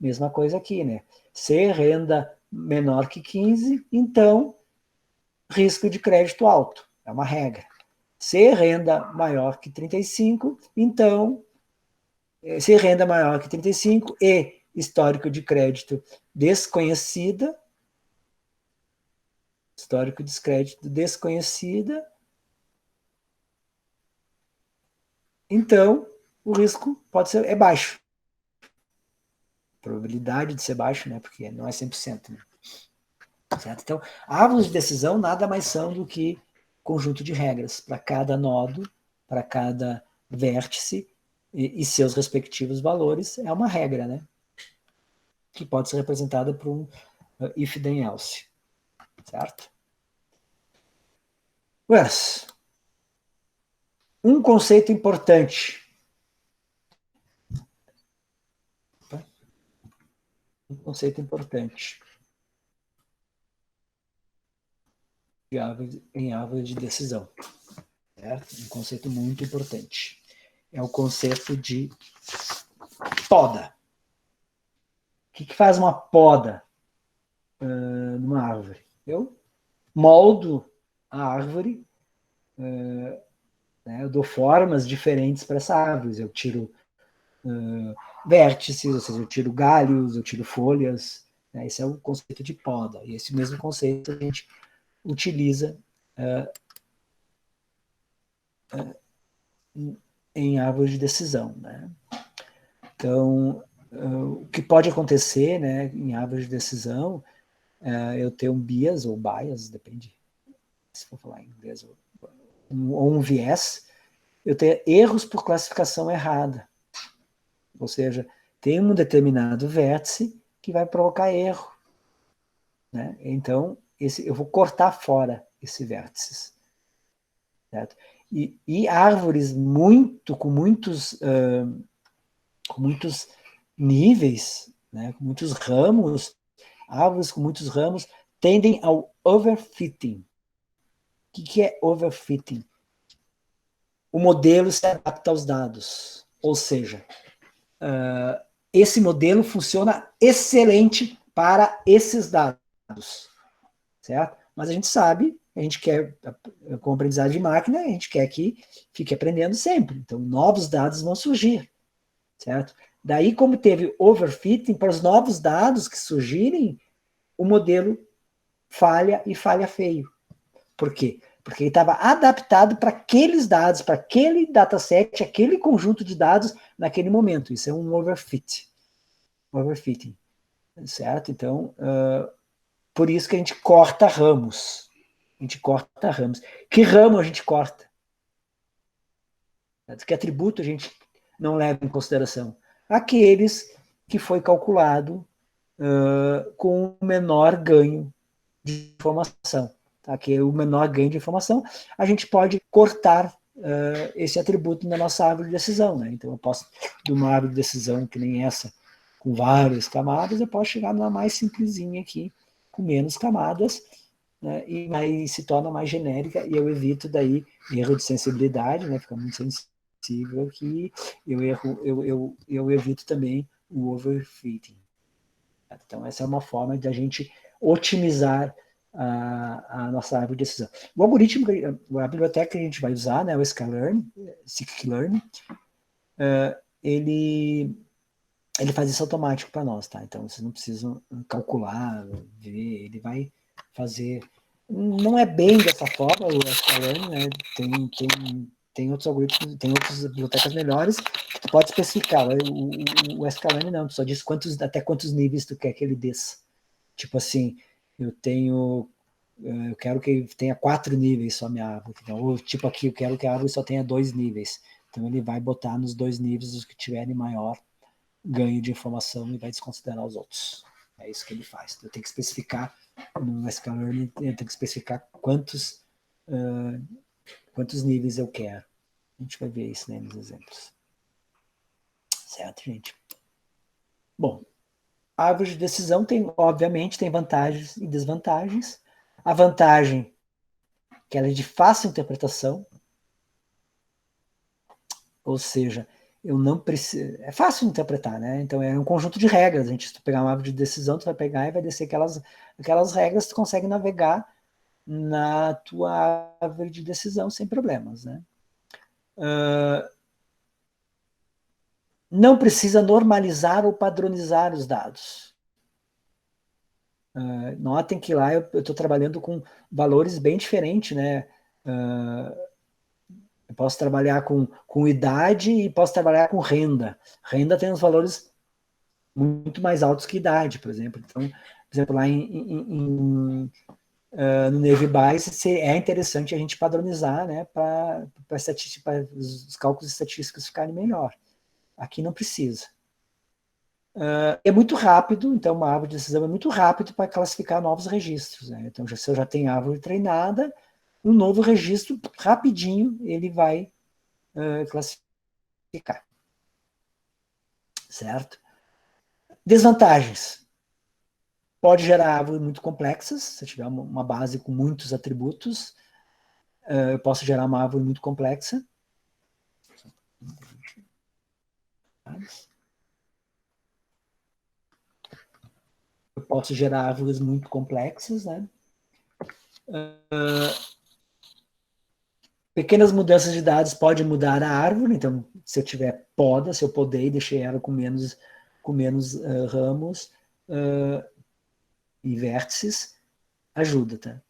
Mesma coisa aqui, né? Se renda menor que 15, então risco de crédito alto, é uma regra. Se renda maior que 35, então, se renda maior que 35 e histórico de crédito desconhecida, histórico de crédito desconhecida, então o risco é baixo. A probabilidade de ser baixo, né? Porque não é 100%, né? Certo? Então, árvores de decisão nada mais são do que conjunto de regras para cada nodo, para cada vértice e seus respectivos valores. É uma regra, né? Que pode ser representada por um if then else. Certo? Mas, um conceito importante. Um conceito importante em árvore de decisão. Certo? Um conceito muito importante. É o conceito de poda. O que faz uma poda numa árvore? Eu moldo a árvore, né, eu dou formas diferentes para essa árvore. Eu tiro vértices, ou seja, eu tiro galhos, eu tiro folhas. Né, esse é o conceito de poda. E esse mesmo conceito a gente utiliza em árvores de decisão. Né? Então, o que pode acontecer, né, em árvores de decisão, eu ter um bias ou bias, depende se for falar em inglês, ou um viés, eu ter erros por classificação errada. Ou seja, tem um determinado vértice que vai provocar erro. Né? Então, eu vou cortar fora esse vértice. Certo? E árvores com muitos níveis, né? Com muitos ramos, árvores com muitos ramos tendem ao overfitting. O que é overfitting? O modelo se adapta aos dados. Ou seja, esse modelo funciona excelente para esses dados. Certo? Mas a gente sabe, a gente quer, com a aprendizagem de máquina, a gente quer que fique aprendendo sempre. Então, novos dados vão surgir. Certo? Daí, como teve overfitting, para os novos dados que surgirem, o modelo falha e falha feio. Por quê? Porque ele estava adaptado para aqueles dados, para aquele dataset, aquele conjunto de dados naquele momento. Isso é um overfitting. Certo? Então, por isso que a gente corta ramos. A gente corta ramos. Que ramo a gente corta? Que atributo a gente não leva em consideração? Aqueles que foi calculado com o menor ganho de informação. Tá? Que é o menor ganho de informação, a gente pode cortar esse atributo na nossa árvore de decisão. Né? Então, eu posso, de uma árvore de decisão que nem essa, com várias camadas, eu posso chegar numa mais simplesinha aqui, com menos camadas, né? E se torna mais genérica, e eu evito daí erro de sensibilidade, né? Fica muito sensível aqui, eu evito também o overfitting. Então, essa é uma forma de a gente otimizar a nossa árvore de decisão. O algoritmo, a biblioteca que a gente vai usar, né, o sklearn, scikit-learn, ele faz isso automático para nós, tá? Então, vocês não precisam calcular, ver, ele vai fazer... Não é bem dessa forma o sklearn, né? Tem outros algoritmos, tem outras bibliotecas melhores que tu pode especificar. O sklearn não, tu só diz até quantos níveis tu quer que ele desça. Tipo assim, eu quero que tenha 4 níveis só minha árvore. Então, ou tipo aqui, eu quero que a árvore só tenha 2 níveis. Então ele vai botar nos 2 níveis os que tiverem maior ganho de informação e vai desconsiderar os outros. É isso que ele faz. Eu tenho que especificar, no sklearn, eu tenho que especificar quantos níveis eu quero. A gente vai ver isso, né, nos exemplos. Certo, gente? Bom, a árvore de decisão obviamente, tem vantagens e desvantagens. A vantagem é que ela é de fácil interpretação, ou seja, eu não preciso... É fácil de interpretar, né? Então, é um conjunto de regras. A gente, se tu pegar uma árvore de decisão, tu vai pegar e vai descer aquelas regras, tu consegue navegar na tua árvore de decisão sem problemas, né? Não precisa normalizar ou padronizar os dados. Notem que lá eu estou trabalhando com valores bem diferentes, né? Eu posso trabalhar com idade e posso trabalhar com renda. Renda tem uns valores muito mais altos que idade, por exemplo. Então, por exemplo, lá no Navy Bias é interessante a gente padronizar, né, para os cálculos estatísticos ficarem melhor. Aqui não precisa. É muito rápido, então uma árvore de decisão é muito rápido para classificar novos registros, né? Então, se eu já tenho árvore treinada, um novo registro, rapidinho, ele vai classificar. Certo? Desvantagens. Pode gerar árvores muito complexas, se eu tiver uma base com muitos atributos, eu posso gerar uma árvore muito complexa. Eu posso gerar árvores muito complexas, né? Pequenas mudanças de dados podem mudar a árvore, então, se eu tiver poda, se eu podei, deixei ela com menos ramos e vértices, ajuda, tá?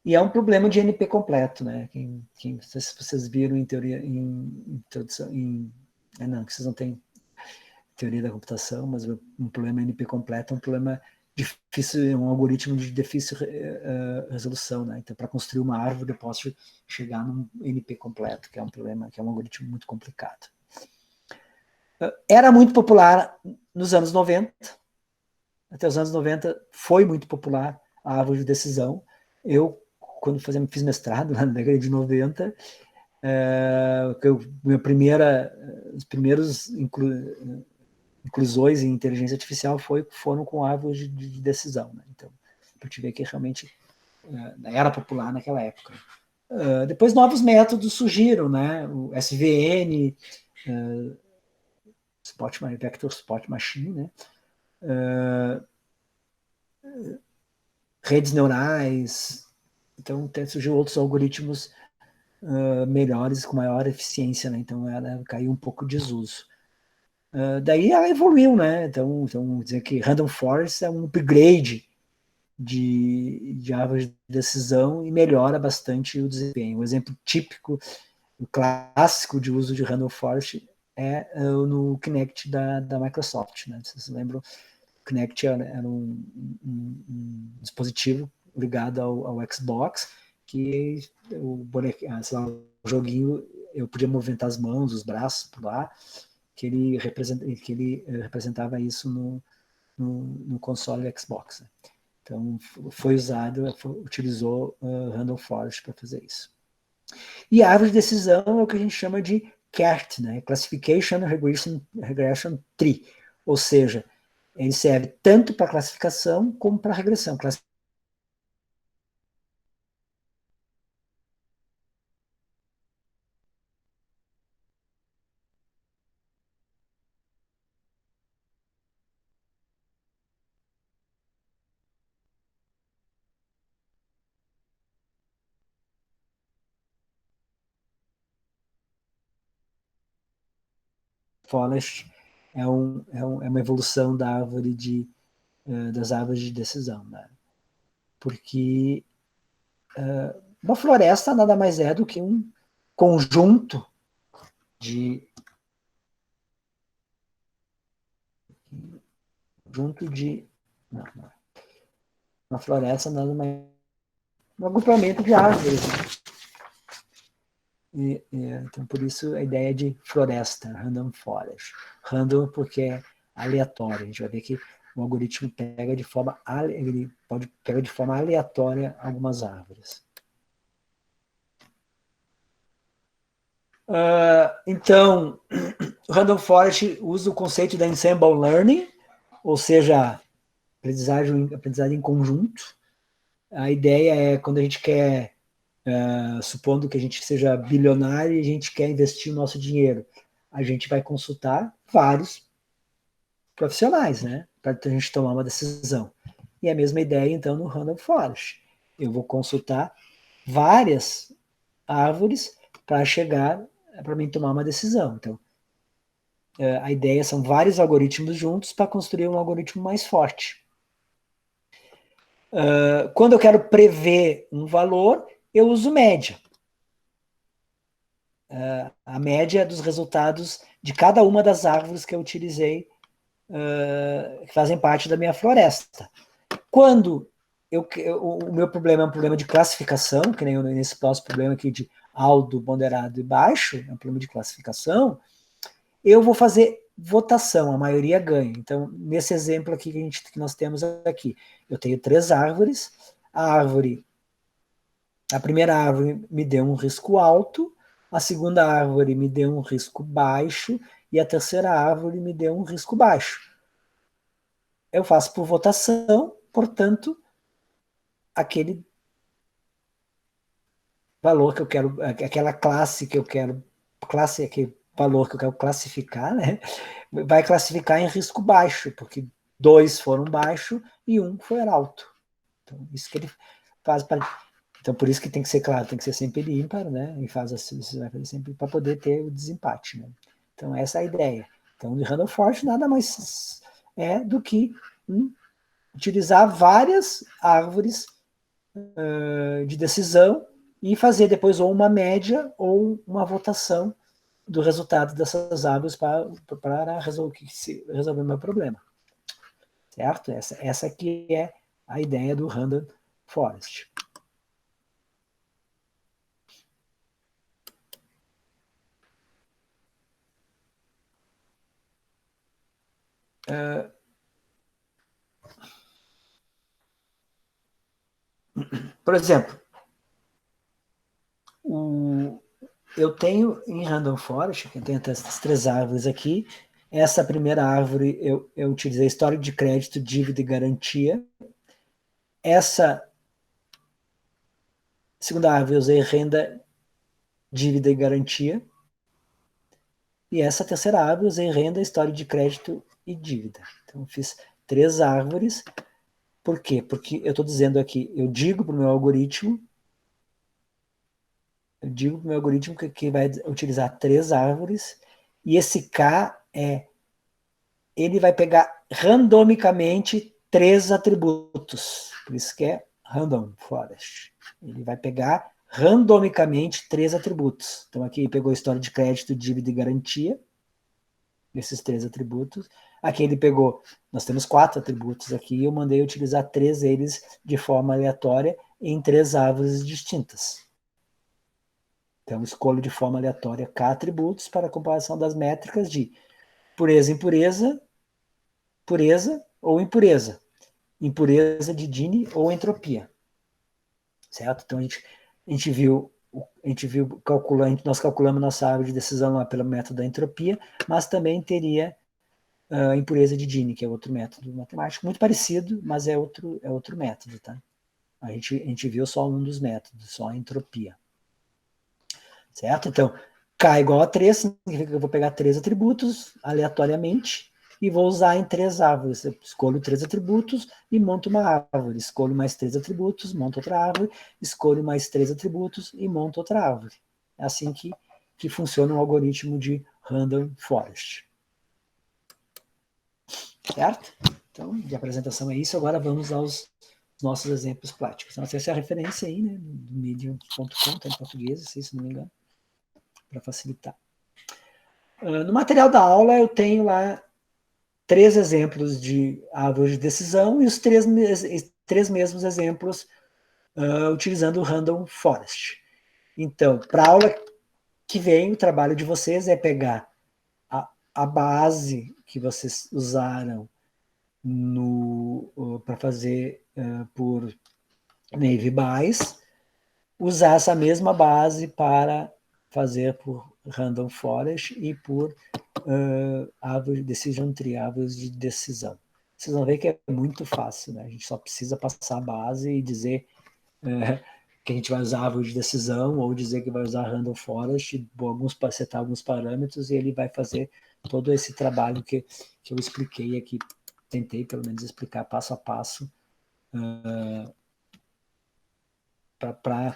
E é um problema de NP completo, né? Não sei se vocês viram em teoria, em introdução, não, que vocês não têm teoria da computação, mas um problema NP completo é um problema difícil, um algoritmo de difícil resolução, né? Então, para construir uma árvore, eu posso chegar num NP completo, que é um problema, que é um algoritmo muito complicado. Era muito popular nos anos 90, até os anos 90 foi muito popular a árvore de decisão. Eu, quando fiz mestrado, na década de 90, os primeiros inclusões em inteligência artificial foram com árvores de decisão, né? Então, para te ver que realmente era popular naquela época. Depois novos métodos surgiram, né? O SVN, Vector Spot Machine, né? Redes neurais. Então, surgiu outros algoritmos melhores, com maior eficiência, né? Então, ela caiu um pouco de desuso. Daí ela evoluiu, né? Então dizer que Random Forest é um upgrade de árvore de decisão e melhora bastante o desempenho. Um exemplo típico, o clássico de uso de Random Forest é no Kinect da Microsoft, né? Vocês lembram? O Kinect era um dispositivo ligado ao Xbox, que o joguinho, eu podia movimentar as mãos, os braços por lá, que ele representava isso no console Xbox. Né? Então, utilizou Random Forest para fazer isso. E a árvore de decisão é o que a gente chama de CART, né? Classification Regression Tree, ou seja, ele serve tanto para classificação como para regressão. Forest é uma evolução da árvore das árvores de decisão, né? Porque uma floresta nada mais é do que um conjunto de não, uma floresta nada mais um agrupamento de árvores. Então, por isso a ideia de floresta, random forest. Random porque é aleatório. A gente vai ver que o algoritmo pega de forma aleatória algumas árvores. Então, o Random Forest usa o conceito da Ensemble Learning, ou seja, aprendizagem em conjunto. A ideia é quando a gente quer, supondo que a gente seja bilionário e a gente quer investir o nosso dinheiro. a gente vai consultar vários profissionais, né? Para a gente tomar uma decisão. E a mesma ideia, então, no Random Forest. Eu vou consultar várias árvores para chegar, para mim tomar uma decisão. Então, a ideia são vários algoritmos juntos para construir um algoritmo mais forte. Quando eu quero prever um valor, eu uso média. A média dos resultados de cada uma das árvores que eu utilizei, que fazem parte da minha floresta. Quando o meu problema é um problema de classificação, que nem nesse próximo problema aqui de alto, moderado e baixo, é um problema de classificação, eu vou fazer votação, a maioria ganha. Então, nesse exemplo aqui que nós temos aqui, eu tenho 3 árvores, a primeira árvore me deu um risco alto, a segunda árvore me deu um risco baixo e a terceira árvore me deu um risco baixo. Eu faço por votação, portanto, aquele valor que eu quero, aquela classe que eu quero, aquele valor que eu quero classificar, né? Vai classificar em risco baixo, porque 2 foram baixo e 1 foi alto. Então, isso que ele faz para. Então, por isso que tem que ser, claro, tem que ser sempre ímpar, né? E faz assim, você vai fazer sempre para poder ter o desempate, né? Então, essa é a ideia. Então, o Random Forest nada mais é do que utilizar várias árvores de decisão e fazer depois ou uma média ou uma votação do resultado dessas árvores para resolver o meu problema. Certo? Essa aqui é a ideia do Random Forest. Por exemplo, eu tenho em Random Forest, que eu tenho essas 3 árvores aqui. Essa primeira árvore eu utilizei histórico de crédito, dívida e garantia. Essa segunda árvore eu usei renda, dívida e garantia. E essa terceira árvore eu usei renda, histórico de crédito e dívida. Então eu fiz 3 árvores. Por quê? Porque eu estou dizendo aqui, eu digo para o meu algoritmo que vai utilizar 3 árvores, e esse K ele vai pegar randomicamente 3 atributos. Por isso que é Random Forest. Ele vai pegar randomicamente 3 atributos. Então aqui ele pegou história de crédito, dívida e garantia, esses 3 atributos. Aqui ele pegou, nós temos 4 atributos aqui, e eu mandei utilizar 3 deles de forma aleatória em 3 árvores distintas. Então, escolho de forma aleatória K atributos para a comparação das métricas de pureza, impureza, pureza ou impureza, impureza de Gini ou entropia. Certo? Então, a gente viu nós calculamos nossa árvore de decisão lá pelo método da entropia, mas também teria a impureza de Gini, que é outro método matemático, muito parecido, mas é outro método. Tá? A gente viu só um dos métodos, só a entropia. Certo? Então, K igual a 3, significa que eu vou pegar 3 atributos aleatoriamente e vou usar em 3 árvores. Eu escolho 3 atributos e monto uma árvore. Escolho mais 3 atributos, monto outra árvore. Escolho mais 3 atributos e monto outra árvore. É assim que funciona um algoritmo de Random Forest. Certo? Então, de apresentação é isso. Agora vamos aos nossos exemplos práticos. Então, essa é a referência aí, né, do medium.com, tá em português, se não me engano, para facilitar. No material da aula eu tenho lá 3 exemplos de árvore de decisão e os 3 mesmos exemplos utilizando o Random Forest. Então, para a aula que vem, o trabalho de vocês é pegar a base que vocês usaram para fazer por Navy Bayes, usar essa mesma base para fazer por Random Forest e por árvore decision tree, árvores de decisão. Vocês vão ver que é muito fácil, né? A gente só precisa passar a base e dizer que a gente vai usar árvore de decisão, ou dizer que vai usar random forest, setar alguns parâmetros, e ele vai fazer todo esse trabalho que eu expliquei aqui, tentei pelo menos explicar passo a passo, para